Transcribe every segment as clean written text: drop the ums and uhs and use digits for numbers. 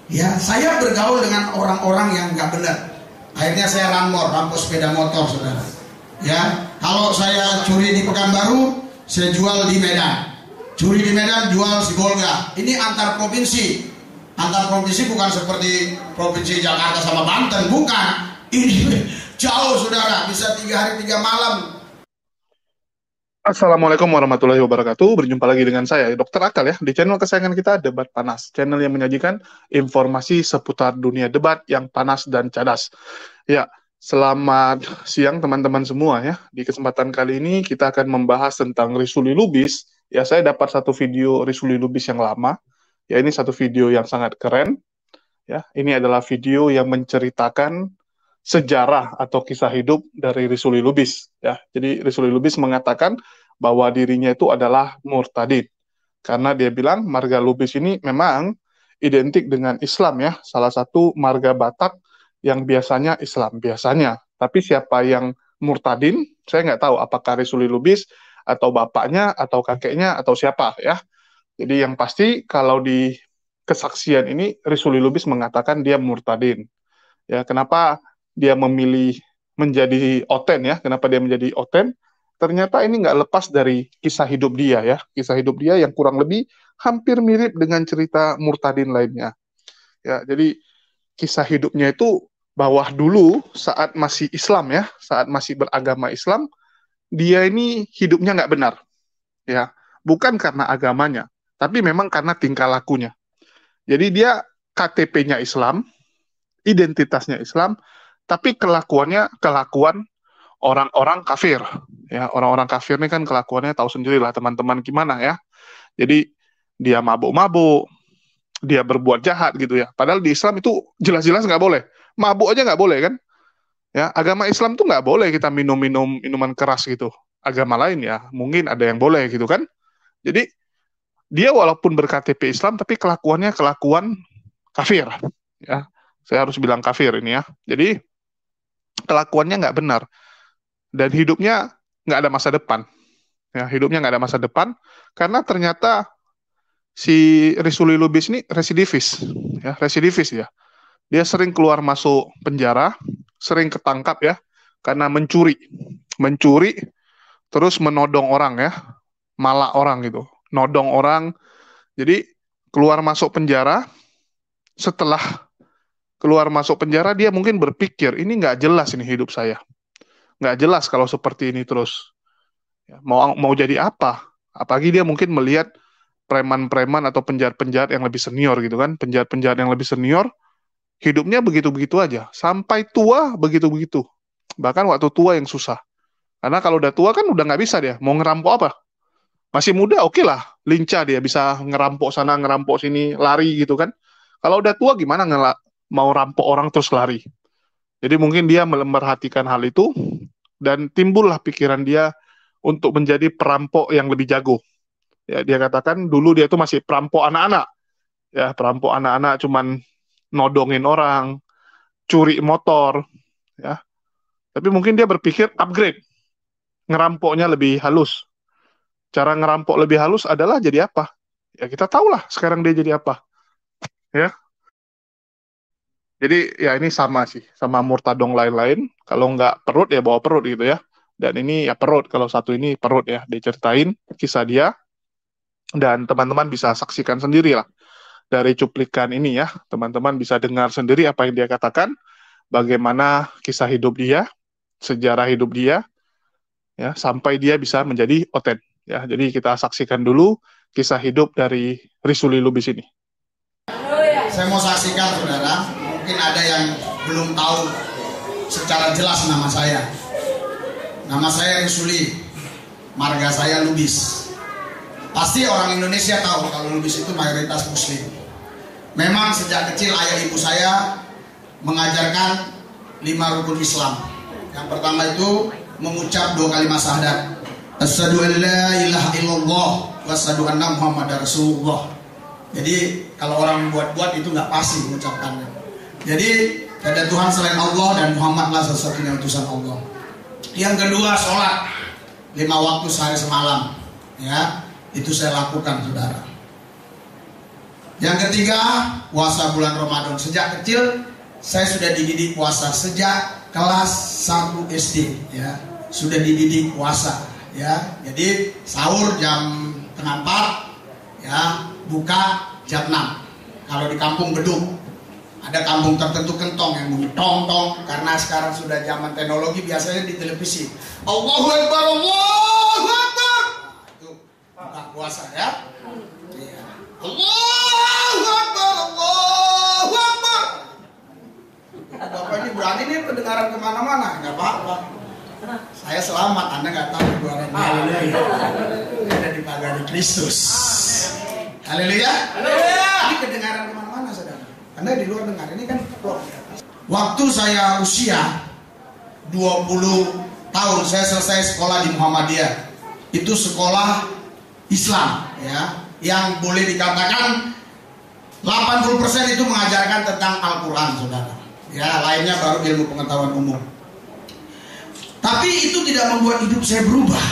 Ya, saya bergaul dengan orang-orang yang nggak benar. Akhirnya saya rampok sepeda motor, saudara. Ya, kalau saya curi di Pekanbaru, saya jual di Medan. Curi di Medan, jual di Bolga. Ini antar provinsi. Antar provinsi bukan seperti provinsi Jakarta sama Banten, bukan. Ini jauh, saudara. Bisa 3 hari 3 malam. Assalamualaikum warahmatullahi wabarakatuh. Berjumpa lagi dengan saya, Dr. Akal ya, di channel kesayangan kita, Debat Panas. Channel yang menyajikan informasi seputar dunia debat yang panas dan cadas. Ya, selamat siang teman-teman semua ya. Di kesempatan kali ini kita akan membahas tentang Risuli Lubis. Ya, saya dapat satu video Risuli Lubis yang lama. Ya, ini satu video yang sangat keren. Ya, ini adalah video yang menceritakan sejarah atau kisah hidup dari Risuli Lubis. Ya, jadi Risuli Lubis mengatakan bahwa dirinya itu adalah murtadid. Karena dia bilang marga Lubis ini memang identik dengan Islam ya, salah satu marga Batak yang biasanya Islam, biasanya. Tapi siapa yang murtadin, saya nggak tahu apakah Risuli Lubis atau bapaknya atau kakeknya atau siapa ya. Jadi yang pasti kalau di kesaksian ini Risuli Lubis mengatakan dia murtadin. Ya, kenapa dia memilih menjadi Oten ya? Kenapa dia menjadi Oten? Ternyata ini nggak lepas dari kisah hidup dia ya. Kisah hidup dia yang kurang lebih hampir mirip dengan cerita murtadin lainnya. Ya, jadi kisah hidupnya itu bahwa dulu saat masih Islam ya, saat masih beragama Islam, dia ini hidupnya nggak benar. Ya, bukan karena agamanya, tapi memang karena tingkah lakunya. Jadi dia KTP-nya Islam, identitasnya Islam, tapi kelakuan orang-orang kafir. Ya, orang-orang kafir ini kan kelakuannya tahu sendiri lah teman-teman gimana ya. Jadi dia mabuk-mabuk, dia berbuat jahat gitu ya. Padahal di Islam itu jelas-jelas nggak boleh. Mabuk aja nggak boleh kan? Ya, agama Islam tuh nggak boleh kita minum-minum minuman keras gitu. Agama lain ya, mungkin ada yang boleh gitu kan. Jadi dia walaupun ber-KTP Islam, tapi kelakuannya kelakuan kafir. Ya, saya harus bilang kafir ini ya. Jadi kelakuannya nggak benar dan hidupnya nggak ada masa depan. Ya, hidupnya nggak ada masa depan karena ternyata si Risuli Lubis ini residivis ya. Dia sering keluar masuk penjara, sering ketangkap ya karena mencuri, terus menodong orang ya, malak orang gitu, nodong orang. Jadi keluar masuk penjara, setelah keluar masuk penjara dia mungkin berpikir ini nggak jelas ini hidup saya, nggak jelas kalau seperti ini terus. Ya, mau jadi apa? Apalagi dia mungkin melihat preman-preman atau penjahat-penjahat yang lebih senior gitu kan, penjahat-penjahat yang lebih senior, hidupnya begitu-begitu aja, sampai tua begitu-begitu. Bahkan waktu tua yang susah. Karena kalau udah tua kan udah nggak bisa dia, mau ngerampok apa? Masih muda oke lah, lincah dia bisa ngerampok sana, ngerampok sini, lari gitu kan. Kalau udah tua gimana mau rampok orang terus lari? Jadi mungkin dia memerhatikan hal itu, dan timbullah pikiran dia untuk menjadi perampok yang lebih jago. Ya, dia katakan dulu dia itu masih perampok anak-anak. Ya, perampok anak-anak cuman nodongin orang, curi motor, ya. Tapi mungkin dia berpikir upgrade, ngerampoknya lebih halus. Cara ngerampok lebih halus adalah jadi apa? Ya kita tahulah sekarang dia jadi apa, ya. Jadi ya ini sama sih, sama murtadong lain-lain. Kalau nggak perut ya bawa perut gitu ya. Dan ini ya perut, kalau satu ini perut ya, diceritain kisah dia. Dan teman-teman bisa saksikan sendiri lah dari cuplikan ini ya. Teman-teman bisa dengar sendiri apa yang dia katakan, bagaimana kisah hidup dia, sejarah hidup dia, ya sampai dia bisa menjadi Oten. Ya, jadi kita saksikan dulu kisah hidup dari Risuli Lubis ini. Saya mau saksikan, saudara, mungkin ada yang belum tahu secara jelas nama saya. Nama saya Risuli, marga saya Lubis. Pasti orang Indonesia tahu kalau Lubis itu mayoritas Muslim. Memang sejak kecil ayah ibu saya mengajarkan 5 rukun Islam. Yang pertama itu mengucap 2 kalimat syahadat. Asyhadu an la ilaha illallah wa asyhadu anna Muhammadar Rasulullah. Jadi kalau orang buat-buat itu nggak pasti mengucapkannya. Jadi ada Tuhan selain Allah dan Muhammadlah satu-satunya utusan Allah. Yang kedua, sholat 5 waktu sehari semalam. Ya, itu saya lakukan, saudara. Yang ketiga, puasa bulan Ramadan. Sejak kecil saya sudah dididik puasa, sejak kelas 1 SD ya. Sudah dididik puasa ya. Jadi sahur jam 3:30 ya, buka jam 6. Kalau di kampung Beduk, ada kampung tertentu kentong yang bunyi tong-tong, karena sekarang sudah zaman teknologi, biasanya di televisi Allahu Akbar, Allahu Akbar. Itu buka puasa ya. Allahu Akbar, Allahu Akbar. Bapak ini berani nih pendengaran kemana-mana, nggak apa-apa. Saya selamat, Anda nggak tahu keluaran. Haleluya. Ada di pagari Kristus. Haleluya. Ini kedengaran kemana-mana, saudara. Anda di luar dengar, ini kan vlog. Waktu saya usia 20 tahun, saya selesai sekolah di Muhammadiyah. Itu sekolah Islam ya, yang boleh dikatakan 80% itu mengajarkan tentang Al-Quran, saudara. Ya, lainnya baru ilmu pengetahuan umum. Tapi itu tidak membuat hidup saya berubah.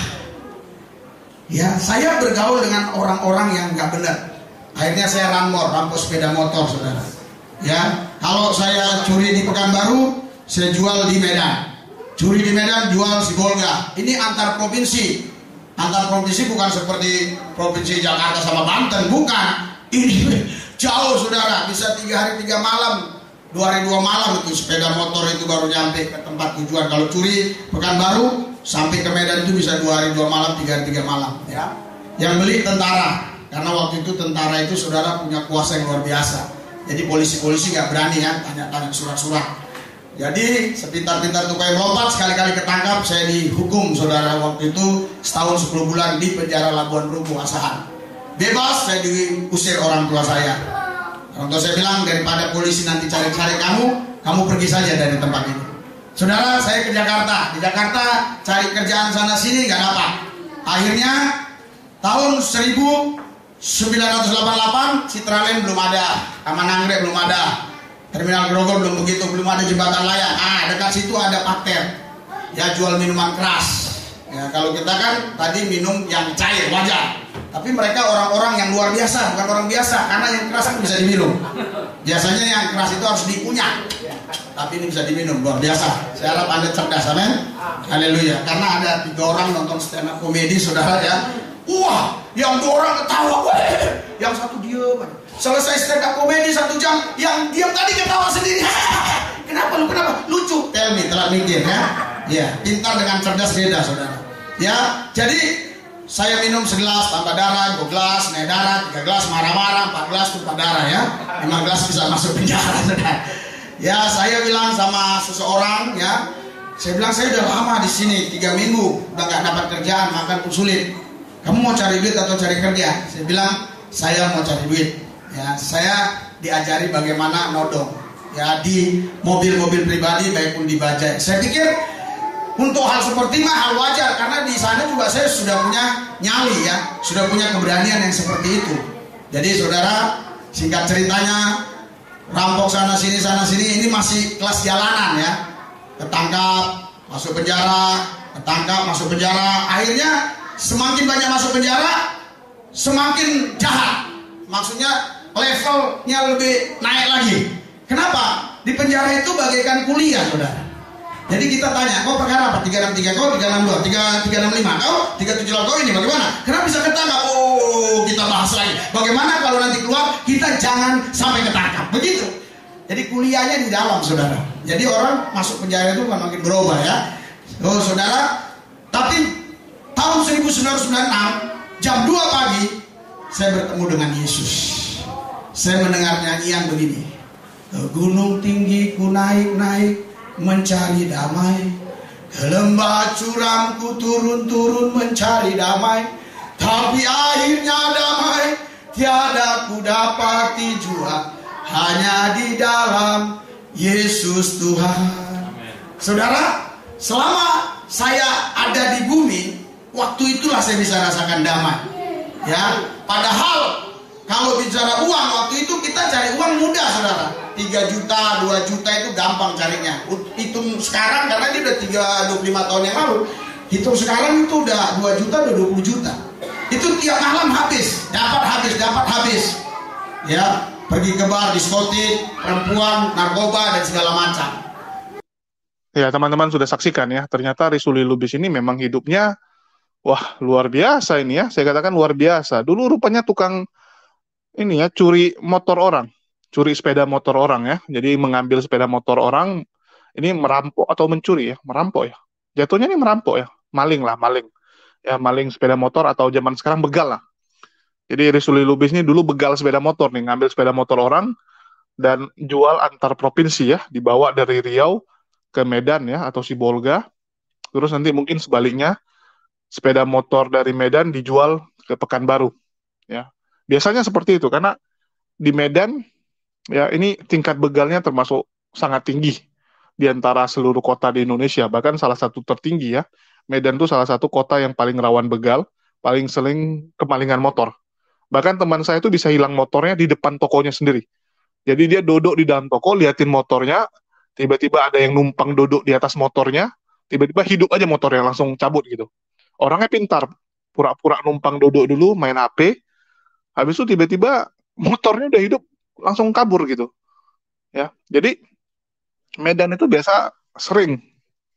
Ya, saya bergaul dengan orang-orang yang nggak benar. Akhirnya saya rampos sepeda motor, saudara. Ya, kalau saya curi di Pekanbaru, saya jual di Medan. Curi di Medan, jual di Bolga. Ini antar provinsi. Antar provinsi bukan seperti provinsi Jakarta sama Banten, bukan. Ini jauh, saudara. Bisa 3 hari 3 malam, 2 hari 2 malam itu sepeda motor itu baru nyampe ke tempat tujuan. Kalau curi Pekanbaru sampai ke Medan itu bisa 2 hari 2 malam, 3 hari 3 malam. Ya, yang beli tentara, karena waktu itu tentara itu, saudara, punya kuasa yang luar biasa. Jadi polisi-polisi nggak berani ya tanya-tanya surat-surat. Jadi sepintar-pintar tupai melompat, sekali-kali ketangkap saya dihukum, saudara. Waktu itu setahun 10 bulan di penjara Labuan Rumpu Asahan. Bebas, saya diusir orang tua saya. Orang tua saya bilang, daripada polisi nanti cari-cari kamu pergi saja dari tempat ini. Saudara, saya ke Jakarta. Di Jakarta cari kerjaan sana sini nggak dapat. Akhirnya tahun 1988 Citraland belum ada, Taman Anggrek belum ada, Terminal Grogol belum begitu, belum ada jembatan layang. Dekat situ ada Pakter, ya jual minuman keras. Ya, kalau kita kan tadi minum yang cair wajar, tapi mereka orang-orang yang luar biasa, bukan orang biasa, karena yang keras kan bisa diminum. Biasanya yang keras itu harus dikunyah, tapi ini bisa diminum, luar biasa. Saya harap Anda cerdas, amin. Haleluya. Karena ada 3 orang nonton stand up komedi, saudara ya. Wah, yang 2 orang ketawa, yang satu diem. Selesai stand up komedi 1 jam, yang diam tadi ketawa sendiri. Kenapa lu? Kenapa? Lucu. Tell me, telah mikir ya. Ya, pintar dengan cerdas beda, saudara. Ya, jadi saya minum segelas tambah darah, 2 gelas naik darah, 3 gelas marah-marah, 4 gelas tumpah darah ya. 5 gelas bisa masuk penjara, saudara. Ya, saya bilang sama seseorang ya, saya bilang saya udah lama di sini 3 minggu, udah nggak dapat kerjaan, makan pun sulit. Kamu mau cari duit atau cari kerja? Saya bilang saya mau cari duit. Ya, saya diajari bagaimana nodong. Ya, di mobil-mobil pribadi maupun di bajai. Saya pikir untuk hal seperti hal wajar, karena di sana juga saya sudah punya nyali ya, sudah punya keberanian yang seperti itu. Jadi saudara, singkat ceritanya, rampok sana sini, ini masih kelas jalanan ya. Ketangkap, masuk penjara, ketangkap, masuk penjara. Akhirnya semakin banyak masuk penjara, semakin jahat. Maksudnya levelnya lebih naik lagi. Kenapa? Di penjara itu bagaikan kuliah, saudara. Jadi kita tanya, kau perkara apa? 363 kau, 362, 365 kau, 378 kau, ini bagaimana? Kenapa bisa ketangkap? Oh, kita bahas lagi. Bagaimana kalau nanti keluar, kita jangan sampai ketangkap. Begitu. Jadi kuliahnya di dalam, saudara. Jadi orang masuk penjara itu kan makin berubah ya. Oh, saudara. Tapi tahun 1996 jam 2 pagi saya bertemu dengan Yesus. Saya mendengar nyanyian begini. Ke gunung tinggi ku naik-naik mencari damai, ke lembah curam ku turun-turun mencari damai, tapi akhirnya damai tiada ku dapati jua, hanya di dalam Yesus Tuhan. Saudara, selama saya ada di bumi, waktu itulah saya bisa rasakan damai. Ya, padahal kalau bicara uang, waktu itu kita cari uang mudah, saudara. 3 juta, 2 juta itu gampang carinya. Hitung sekarang, karena dia udah 25 tahun yang lalu. Hitung sekarang itu udah 2 juta, udah 20 juta. Itu tiap malam habis, dapat habis. ya, pergi ke bar, diskotik, perempuan, narkoba dan segala macam. Ya, teman-teman sudah saksikan ya, ternyata Risuli Lubis ini memang hidupnya, wah, luar biasa ini ya, saya katakan luar biasa. Dulu rupanya tukang ini ya, curi motor orang, curi sepeda motor orang ya, jadi mengambil sepeda motor orang, ini merampok atau mencuri ya, merampok ya. Jatuhnya ini merampok ya, maling lah, maling. Ya, maling sepeda motor atau zaman sekarang begal lah. Jadi Risuli Lubis ini dulu begal sepeda motor nih, ngambil sepeda motor orang, dan jual antar provinsi ya, dibawa dari Riau ke Medan ya atau Sibolga, terus nanti mungkin sebaliknya sepeda motor dari Medan dijual ke Pekanbaru ya. Biasanya seperti itu karena di Medan ya ini tingkat begalnya termasuk sangat tinggi di antara seluruh kota di Indonesia, bahkan salah satu tertinggi ya. Medan itu salah satu kota yang paling rawan begal, paling sering kemalingan motor. Bahkan teman saya itu bisa hilang motornya di depan tokonya sendiri. Jadi dia duduk di dalam toko, liatin motornya, tiba-tiba ada yang numpang duduk di atas motornya, tiba-tiba hidup aja motornya, langsung cabut gitu. Orangnya pintar, pura-pura numpang duduk dulu, main HP, habis itu tiba-tiba motornya udah hidup, langsung kabur gitu. Ya, jadi Medan itu biasa sering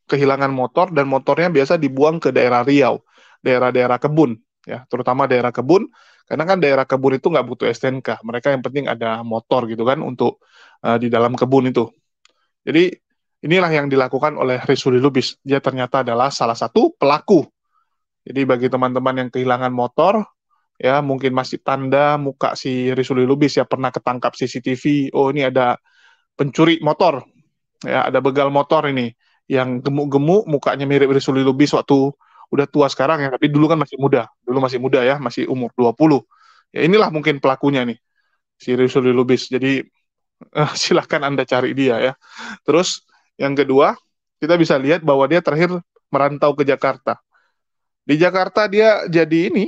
kehilangan motor dan motornya biasa dibuang ke daerah Riau, daerah-daerah kebun, ya, terutama daerah kebun, karena kan daerah kebun itu nggak butuh STNK, mereka yang penting ada motor gitu kan untuk di dalam kebun itu. Jadi inilah yang dilakukan oleh Risuli Lubis. Dia ternyata adalah salah satu pelaku. Jadi bagi teman-teman yang kehilangan motor, ya mungkin masih tanda muka si Risuli Lubis ya pernah ketangkap CCTV. Oh ini ada pencuri motor, ya ada begal motor ini yang gemuk-gemuk, mukanya mirip Risuli Lubis waktu udah tua sekarang ya, tapi dulu kan masih muda. Dulu masih muda ya, masih umur 20. Ya inilah mungkin pelakunya nih, si Risuli Lubis. Jadi silahkan Anda cari dia ya. Terus yang kedua, kita bisa lihat bahwa dia terakhir merantau ke Jakarta. Di Jakarta dia jadi ini,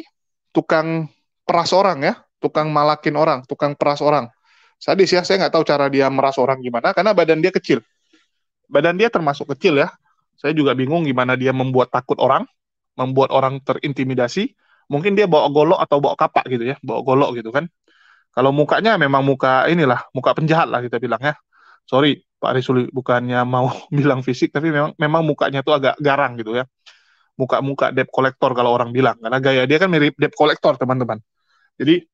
tukang peras orang ya, tukang malakin orang, tukang peras orang. Sadis ya, saya nggak tahu cara dia meras orang gimana, karena badan dia kecil. Badan dia termasuk kecil ya. Saya juga bingung gimana dia membuat takut orang, membuat orang terintimidasi. Mungkin dia bawa golok atau bawa kapak gitu ya, bawa golok gitu kan. Kalau mukanya memang muka inilah, muka penjahat lah kita bilang ya. Sorry Pak Risuli, bukannya mau bilang fisik, tapi memang mukanya tuh agak garang gitu ya. Muka-muka debt collector kalau orang bilang, karena gaya dia kan mirip debt collector teman-teman. Jadi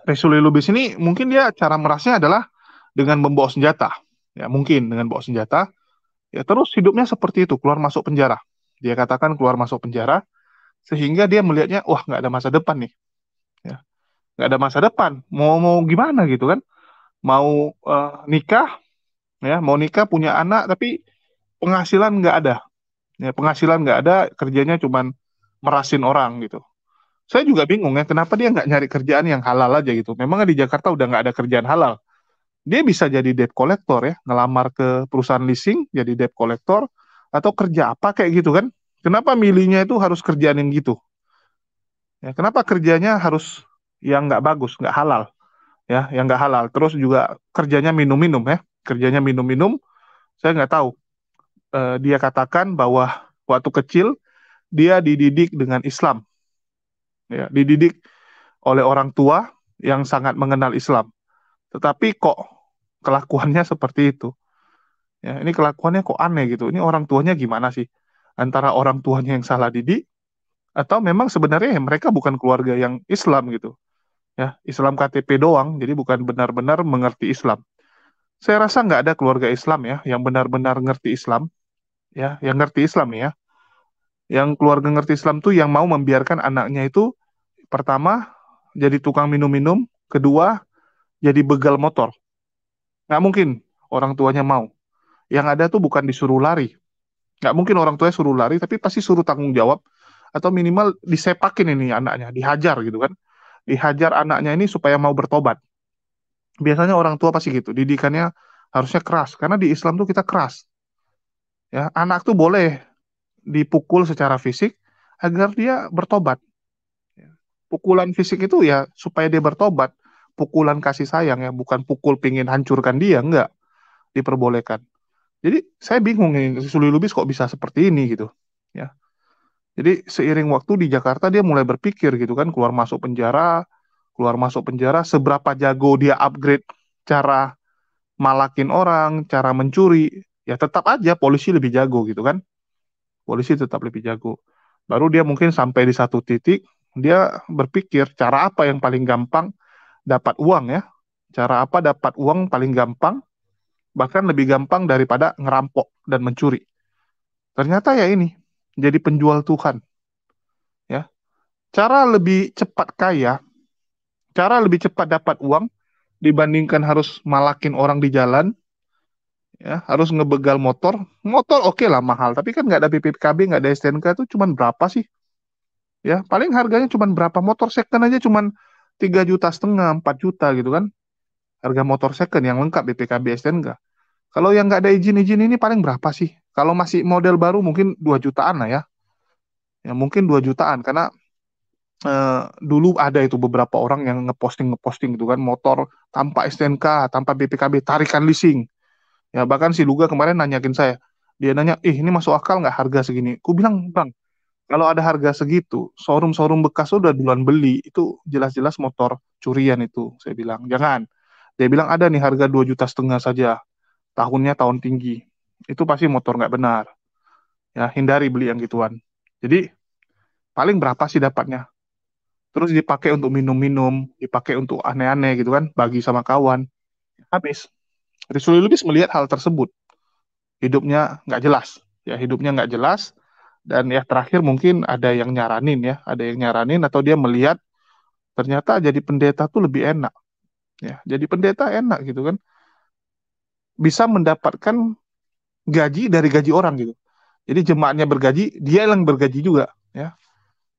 Risuli Lubis ini mungkin dia cara merasnya adalah dengan membawa senjata, ya mungkin dengan bawa senjata, ya terus hidupnya seperti itu, keluar masuk penjara. Dia katakan keluar masuk penjara, sehingga dia melihatnya, wah nggak ada masa depan nih, ya nggak ada masa depan, mau gimana gitu kan, mau nikah, ya mau nikah punya anak, tapi penghasilan nggak ada, ya penghasilan nggak ada, kerjanya cuman merasin orang gitu. Saya juga bingung ya, kenapa dia nggak nyari kerjaan yang halal aja gitu. Memang di Jakarta udah nggak ada kerjaan halal. Dia bisa jadi debt collector ya, ngelamar ke perusahaan leasing, jadi debt collector, atau kerja apa kayak gitu kan. Kenapa milihnya itu harus kerjaan yang gitu? Ya, kenapa kerjanya harus yang nggak bagus, nggak halal? Ya, yang nggak halal. Terus juga kerjanya minum-minum ya, kerjanya minum-minum. Saya nggak tahu. Dia katakan bahwa waktu kecil dia dididik dengan Islam, ya, dididik oleh orang tua yang sangat mengenal Islam. Tetapi kok kelakuannya seperti itu? Ya, ini kelakuannya kok aneh gitu. Ini orang tuanya gimana sih? Antara orang tuanya yang salah didik atau memang sebenarnya mereka bukan keluarga yang Islam gitu. Ya, Islam KTP doang, jadi bukan benar-benar mengerti Islam. Saya rasa nggak ada keluarga Islam ya yang benar-benar ngerti Islam, ya, yang ngerti Islam nih ya. Yang keluarga ngerti Islam tuh yang mau membiarkan anaknya itu pertama jadi tukang minum-minum, kedua jadi begal motor. Nggak mungkin orang tuanya mau. Yang ada tuh bukan disuruh lari. Nggak mungkin orang tuanya suruh lari, tapi pasti suruh tanggung jawab atau minimal disepakin ini anaknya, dihajar gitu kan. Dihajar anaknya ini supaya mau bertobat. Biasanya orang tua pasti gitu, didikannya harusnya keras karena di Islam tuh kita keras. Ya, anak tuh boleh dipukul secara fisik agar dia bertobat. Ya. Pukulan fisik itu ya supaya dia bertobat. Pukulan kasih sayang ya, bukan pukul pingin hancurkan dia, enggak diperbolehkan. Jadi saya bingung nih, Suli Lubis kok bisa seperti ini gitu. Ya. Jadi seiring waktu di Jakarta dia mulai berpikir gitu kan, keluar masuk penjara, keluar masuk penjara, seberapa jago dia upgrade cara malakin orang, cara mencuri, ya tetap aja polisi lebih jago gitu kan. Polisi tetap lebih jago. Baru dia mungkin sampai di satu titik, dia berpikir cara apa yang paling gampang dapat uang ya. Cara apa dapat uang paling gampang, bahkan lebih gampang daripada ngerampok dan mencuri. Ternyata ya ini, jadi penjual Tuhan. Ya, cara lebih cepat kaya, cara lebih cepat dapat uang dibandingkan harus malakin orang di jalan, ya harus ngebegal motor. Motor oke lah mahal, tapi kan nggak ada BPKB, nggak ada STNK, itu cuman berapa sih? Ya paling harganya cuman berapa, motor second aja cuman 3,5 juta, 4 juta gitu kan, harga motor second yang lengkap BPKB STNK. Kalau yang nggak ada izin-izin ini paling berapa sih? Kalau masih model baru mungkin 2 jutaan lah ya. Ya mungkin 2 jutaan karena dulu ada itu beberapa orang yang ngeposting gitu kan, motor tanpa STNK, tanpa BPKB, tarikan leasing. Ya bahkan si Luga kemarin nanyakin saya, dia nanya, ini masuk akal nggak harga segini? Ku bilang, bang, kalau ada harga segitu, showroom-showroom bekas udah duluan beli, itu jelas-jelas motor curian itu. Saya bilang, jangan. Dia bilang ada nih harga 2,5 juta saja, tahunnya tahun tinggi. Itu pasti motor nggak benar. Ya hindari beli yang gituan. Jadi paling berapa sih dapatnya? Terus dipakai untuk minum-minum, dipakai untuk aneh-aneh gitu kan, bagi sama kawan. Habis. Rizuli Lubis melihat hal tersebut. Hidupnya nggak jelas. Ya hidupnya nggak jelas. Dan ya terakhir mungkin ada yang nyaranin ya. Ada yang nyaranin atau dia melihat ternyata jadi pendeta tuh lebih enak. Ya, jadi pendeta enak gitu kan. Bisa mendapatkan gaji dari gaji orang gitu. Jadi jemaatnya bergaji, dia yang bergaji juga. Ya,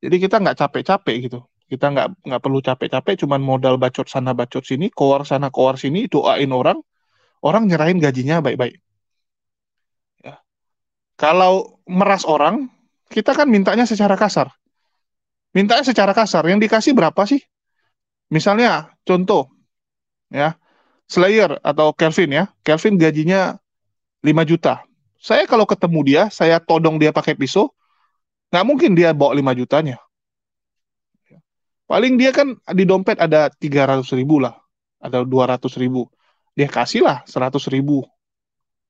jadi kita nggak capek-capek gitu. Kita nggak perlu capek-capek, cuman modal bacot sana bacot sini, koar sana koar sini, doain orang, orang nyerahin gajinya baik-baik. Ya. Kalau meras orang, kita kan mintanya secara kasar. Mintanya secara kasar, yang dikasih berapa sih? Misalnya, contoh, ya, Slayer atau Kelvin ya, Kelvin gajinya 5 juta. Saya kalau ketemu dia, saya todong dia pakai pisau, nggak mungkin dia bawa 5 jutanya. Paling dia kan di dompet ada 300 ribu lah, ada 200 ribu. Dia kasihlah 100 ribu,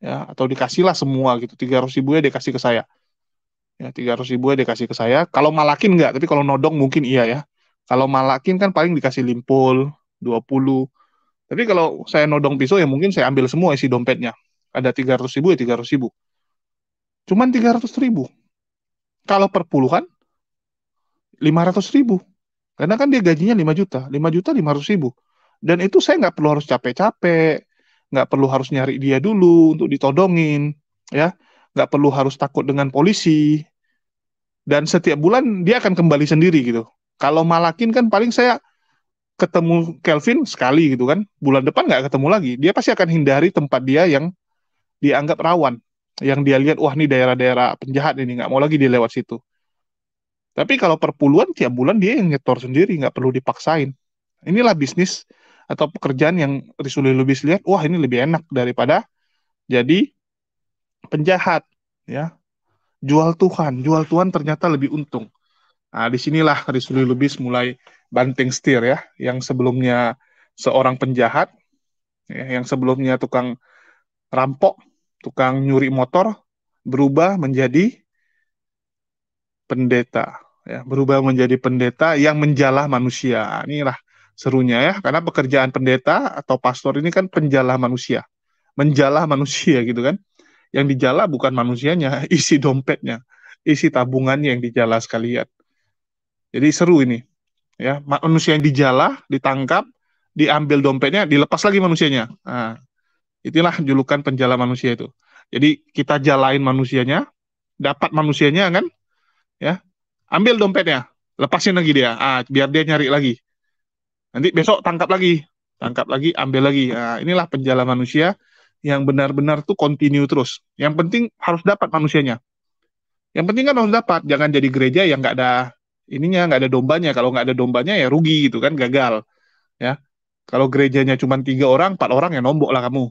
ya, atau dikasihlah semua gitu. 300 ribunya dia kasih ke saya. Ya, 300 ribunya dia kasih ke saya. Kalau malakin nggak, tapi kalau nodong mungkin iya ya. Kalau malakin kan paling dikasih limpul, 20. Tapi kalau saya nodong pisau ya mungkin saya ambil semua isi dompetnya. Ada 300 ribu ya 300 ribu. Cuman 300 ribu. Kalau per puluhan, 500 ribu. Karena kan dia gajinya 5 juta. 5 juta 500 ribu. Dan itu saya nggak perlu harus capek-capek. Nggak perlu harus nyari dia dulu untuk ditodongin. Ya, nggak perlu harus takut dengan polisi. Dan setiap bulan dia akan kembali sendiri gitu. Kalau malakin kan paling saya ketemu Kelvin sekali gitu kan. Bulan depan nggak ketemu lagi. Dia pasti akan hindari tempat dia yang dianggap rawan. Yang dia lihat, wah ini daerah-daerah penjahat ini, nggak mau lagi dia lewat situ. Tapi kalau per puluhan, tiap bulan dia yang nyetor sendiri, nggak perlu dipaksain. Inilah bisnis atau pekerjaan yang Rizuli Lubis lihat, wah ini lebih enak daripada jadi penjahat. Ya, jual Tuhan ternyata lebih untung. Nah, disinilah Rizuli Lubis mulai banting setir ya, yang sebelumnya seorang penjahat, ya, yang sebelumnya tukang rampok, tukang nyuri motor, berubah menjadi pendeta, ya, berubah menjadi pendeta yang menjalah manusia. Inilah serunya ya, karena pekerjaan pendeta atau pastor ini kan penjalah manusia, menjalah manusia gitu kan. Yang dijala bukan manusianya, isi dompetnya, isi tabungannya yang dijala sekalian. Jadi seru ini, ya, manusia yang dijala, ditangkap, diambil dompetnya, dilepas lagi manusianya. Nah, itulah julukan penjala manusia itu. Jadi kita jalain manusianya, dapat manusianya kan, ya, ambil dompetnya, lepasin lagi dia, biar dia nyari lagi. Nanti besok tangkap lagi, ambil lagi. Nah, inilah penjala manusia yang benar-benar tuh continue terus. Yang penting harus dapat manusianya. Yang penting kan harus dapat, jangan jadi gereja yang nggak ada ininya, nggak ada dombanya. Kalau nggak ada dombanya ya rugi gitu kan, gagal. Ya, kalau gerejanya cuma 3 orang, 4 orang ya nombok lah kamu.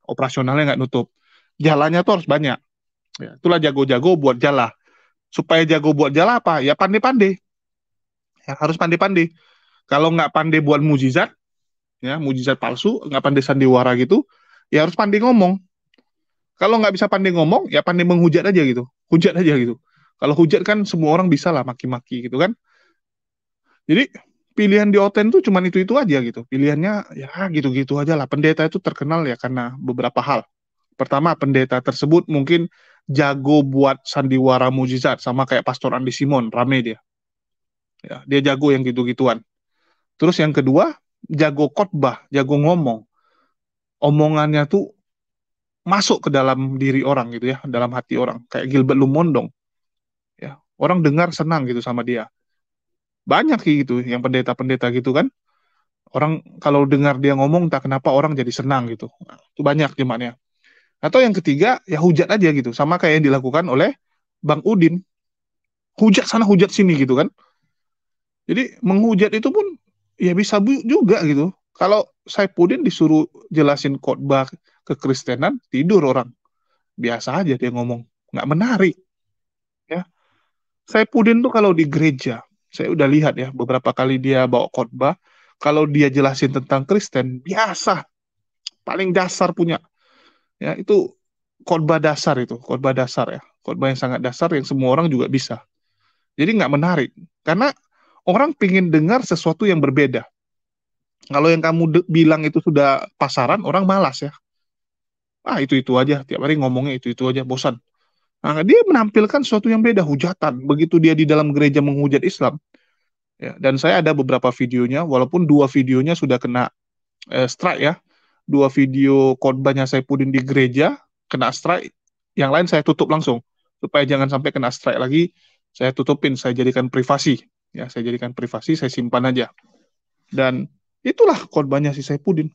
Operasionalnya nggak nutup. Jalannya tuh harus banyak. Ya, itulah jago-jago buat jala. Supaya jago buat jala apa? Ya pandai-pandai. Ya, harus pandai-pandai. Kalau nggak pandai buat mujizat, ya mujizat palsu, nggak pandai sandiwara gitu, ya harus pandai ngomong. Kalau nggak bisa pandai ngomong, ya pandai menghujat aja gitu, hujat aja gitu. Kalau hujat kan semua orang bisa lah maki-maki gitu kan. Jadi pilihan di Oten tuh cuman itu aja gitu. Pilihannya ya gitu-gitu aja lah. Pendeta itu terkenal ya karena beberapa hal. Pertama, pendeta tersebut mungkin jago buat sandiwara mujizat sama kayak Pastor Andi Simon, rame dia. Ya, dia jago yang gitu-gituan. Terus yang kedua, jago khotbah, jago ngomong. Omongannya tuh masuk ke dalam diri orang gitu ya, dalam hati orang. Kayak Gilbert Lumondong. Ya, orang dengar senang gitu sama dia. Banyak sih gitu yang pendeta-pendeta gitu kan. Orang kalau dengar dia ngomong, tak kenapa orang jadi senang gitu. Nah, itu banyak jemaatnya. Atau yang ketiga, ya hujat aja gitu. Sama kayak yang dilakukan oleh Bang Udin. Hujat sana, hujat sini gitu kan. Jadi menghujat itu pun ya bisa juga gitu. Kalau Saipudin disuruh jelasin khotbah kekristenan, tidur orang. Biasa aja dia ngomong. Nggak menarik. Ya. Saipudin tuh kalau di gereja, saya udah lihat ya beberapa kali dia bawa khotbah, kalau dia jelasin tentang Kristen, biasa. Paling dasar punya. Ya, itu khotbah dasar ya. Khotbah yang sangat dasar yang semua orang juga bisa. Jadi nggak menarik. Karena orang pingin dengar sesuatu yang berbeda. Kalau yang kamu bilang itu sudah pasaran, orang malas ya. Ah, itu-itu aja. Tiap hari ngomongnya itu-itu aja, bosan. Nah, dia menampilkan sesuatu yang beda, hujatan. Begitu dia di dalam gereja menghujat Islam. Ya, dan saya ada beberapa videonya, walaupun dua videonya sudah kena strike ya. Dua video khotbahnya Saipudin di gereja, kena strike. Yang lain saya tutup langsung. Supaya jangan sampai kena strike lagi, saya tutupin, saya jadikan privasi. Ya, saya jadikan privasi, saya simpan aja. Dan itulah khotbahnya si Saipudin.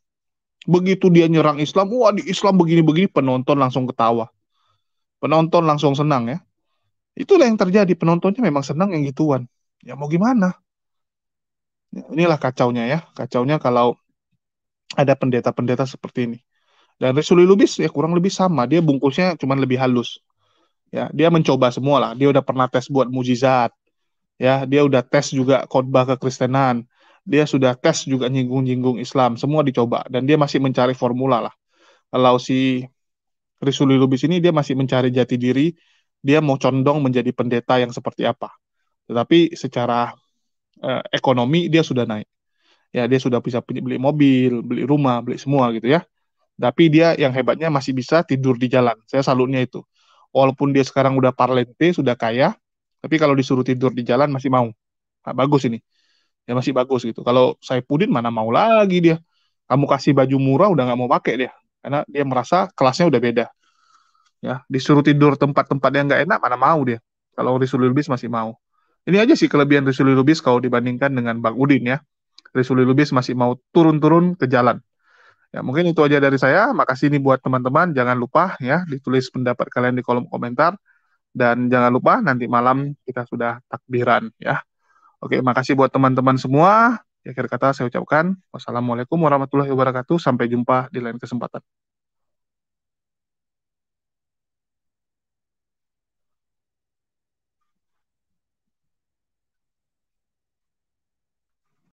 Begitu dia nyerang Islam, wah di Islam begini-begini, penonton langsung ketawa. Penonton langsung senang ya. Itulah yang terjadi, penontonnya memang senang yang gituan. Ya mau gimana? Ya, inilah kacaunya ya. Kacaunya kalau ada pendeta-pendeta seperti ini. Dan Resuli Lubis ya kurang lebih sama. Dia bungkusnya cuma lebih halus. Ya, dia mencoba semua lah. Dia udah pernah tes buat mujizat. Ya, dia udah tes juga khotbah kekristenan. Dia sudah tes juga nyinggung-nyinggung Islam. Semua dicoba. Dan dia masih mencari formula lah. Kalau si Risuli Lubis ini dia masih mencari jati diri, dia mau condong menjadi pendeta yang seperti apa. Tetapi secara ekonomi dia sudah naik. Ya, dia sudah bisa beli mobil, beli rumah, beli semua gitu ya. Tapi dia yang hebatnya masih bisa tidur di jalan. Saya salutnya itu. Walaupun dia sekarang udah parlente, sudah kaya, tapi kalau disuruh tidur di jalan masih mau. Nah, bagus ini. Ya masih bagus gitu. Kalau Saipudin mana mau lagi dia. Kamu kasih baju murah udah nggak mau pakai dia. Karena dia merasa kelasnya udah beda. Ya, disuruh tidur tempat-tempat yang nggak enak mana mau dia. Kalau Rizuli Lubis masih mau. Ini aja sih kelebihan Rizuli Lubis kalau dibandingkan dengan Bang Udin ya. Rizuli Lubis masih mau turun-turun ke jalan. Ya, mungkin itu aja dari saya. Makasih nih buat teman-teman. Jangan lupa ya ditulis pendapat kalian di kolom komentar dan jangan lupa nanti malam kita sudah takbiran ya. Oke, makasih buat teman-teman semua. Akhir kata saya ucapkan wassalamualaikum warahmatullahi wabarakatuh. Sampai jumpa di lain kesempatan.